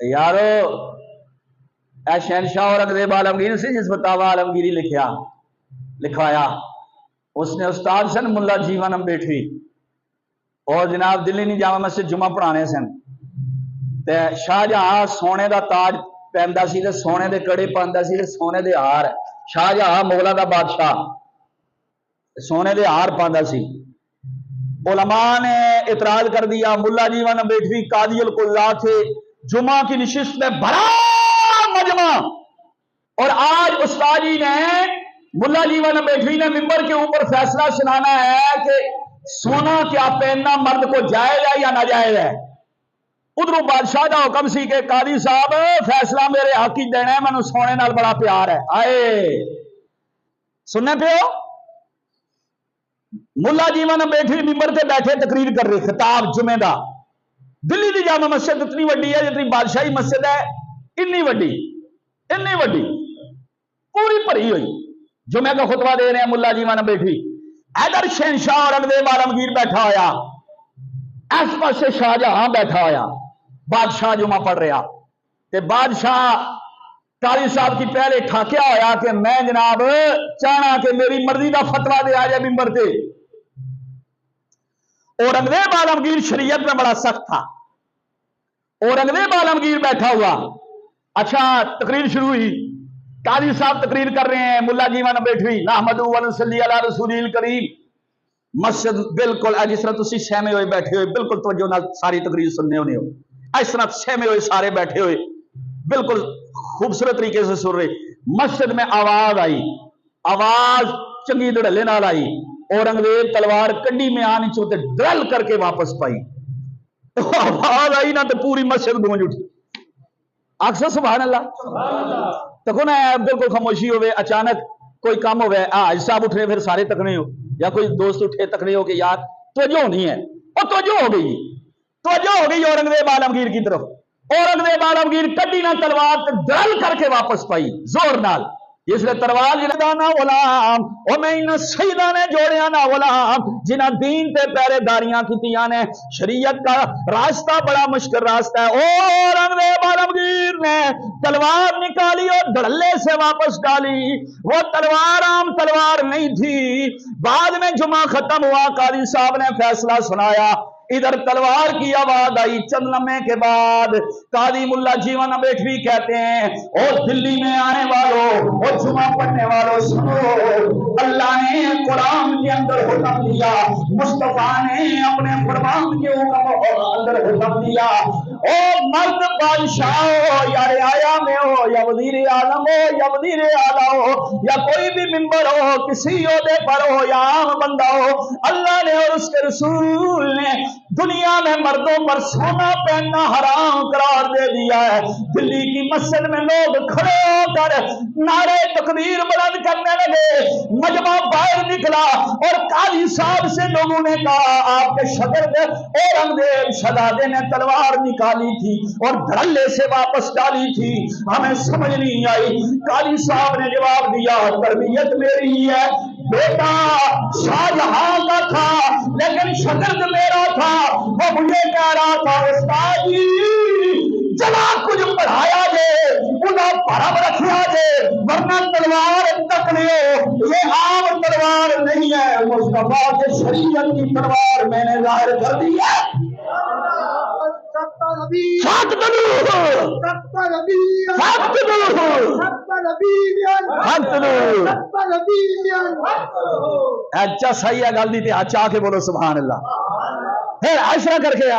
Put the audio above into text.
یارو اے شہنشاہ اورنگزیب عالمگیر سے جس فتاوا عالمگیری لکھوایا اس نے استاد سن ملا جیون امبیٹوی اور جناب دلی نہیں جامع مسجد جمعہ پڑھانے سن تے شاہجہاں سونے دا تاج پہندا سی تے سونے دے کڑے پاندا سی تے سونے دے ہار شاہجہاں مغلاں دا بادشاہ سونے دے ہار پاندا سی علماء نے اعتراض کر دیا ملا جیون امبیٹوی قاضی القضاء تھے جمعہ کی نشست میں بڑا مجمع اور آج استاد جی نے ملا جیون امبیٹوی نے ممبر کے اوپر فیصلہ سنانا ہے کہ سونا کیا پہننا مرد کو جائز ہے یا ناجائز ہے ادھر بادشاہ کا حکم سی کہ قاضی صاحب فیصلہ میرے حق ہی دینا ہے مینوں سونے نال بڑا پیار ہے آئے سننے پہ ہو ملا جیون امبیٹوی ممبر تے بیٹھے تقریر کر رہے خطاب جمعے دا دلی دی جامع مسجد اتنی وڈی ہے جتنی بادشاہی مسجد ہے اتنی وڈی پوری بھری ہوئی جمعے کا خطبہ دے رہے ہیں ملا جیون امبیٹوی ادھر شہنشاہ اورنگزیب عالمگیر بیٹھا ہویا اس پاسے شاہجہاں بیٹھا ہویا بادشاہ جمعہ پڑھ رہا تے بادشاہ قاضی صاحب کی پہلے ٹھاکیا ہویا کہ میں جناب چاہنا کہ میری مرضی دا فتویٰ دے آ جائے ممبر تے اورنگزیب عالمگیر شریعت میں بڑا سخت تھا اورنگزیب عالمگیر بیٹھا ہوا اچھا تقریر شروع ہوئی قاضی صاحب تقریر کر رہے ہیں ملا جیون امبیٹوی نحمدہ و نصلی علی رسول الکریم مسجد بالکل جس طرح تسی سہمے ہوئے بیٹھے ہوئے بالکل توجہ نال ساری تقریر سننے ہونے ہو اس طرح سہمے ہوئے سارے بیٹھے ہوئے بالکل خوبصورت طریقے سے سن رہے مسجد میں آواز آئی آواز چنگی دھڑلے نال آئی اورنگزیب تلوار کنڈی میں آنی چوتے ڈرل کر کے واپس پائی آواز آئی نا تو پوری مسجد گونج اٹھی اکثر سبحان اللہ تکو نا بالکل خاموشی ہوئے اچانک کوئی کام ہوئے حاج صاحب اٹھنے پھر سارے تکنے ہو یا کوئی دوست اٹھے تکنے ہو کہ یار توجہ نہیں ہے اور توجہ ہو گئی اورنگزیب عالمگیر کی طرف اورنگزیب عالمگیر کڈی نہ تلوار ڈرل کر کے واپس پائی زور نال اس لیے تلوار جنا غلام او میں ان سیداں نے جوڑیا نا غلام جنہ دین تے پہرے داریاں کیتیاں نے شریعت کا راستہ بڑا مشکل راستہ ہے اورنگزیب عالمگیر نے تلوار نکالی اور دھڑلے سے واپس ڈالی وہ تلوار عام تلوار نہیں تھی بعد میں جمعہ ختم ہوا قاضی صاحب نے فیصلہ سنایا ادھر تلوار کی آواز آئی چند لمحے کے بعد قاضی ملا جیون امبیٹوی کہتے ہیں اور دلی میں آنے والوں اور جمعہ پڑھنے والوں سنو اللہ نے قرآن کے اندر حکم دیا مصطفیٰ نے اپنے فرمان کے اندر حکم دیا او مرد بادشاہ ہو یا رعایا میں ہو یا وزیر اعظم ہو یا وزیر اعلیٰ ہو یا کوئی بھی ممبر ہو کسی عہدے پر ہو یا عام بندہ ہو اللہ نے اور اس کے رسول نے دنیا میں مردوں پر سونا پہننا حرام قرار دے دیا ہے دلی کی مسجد میں لوگ کھڑے ہو کر نعرے تکبیر بلند کرنے لگے مجمع باہر نکلا اور قاضی صاحب سے لوگوں نے کہا آپ کے شاگرد اورنگزیب شہزادے نے تلوار نکالی تھی اور دھڑلے سے واپس ڈالی تھی ہمیں سمجھ نہیں آئی قاضی صاحب نے جواب دیا تربیت میری ہی ہے بیٹا شاہجہاں کا تھا لیکن شاگرد میرا تھا وہ مجھے کہہ رہا تھا استاد جی جلا کچھ پڑھایا جے انہیں پرب رکھا جے ورنہ تلوار تک لو یہ عام تلوار نہیں ہے مصطفیٰ کے شریعت کی تلوار میں نے ظاہر کر دی ہے اچھا صحیح ہے گل دی تے اچھا کے بولو سبحان اللہ پھر ایسا کر کے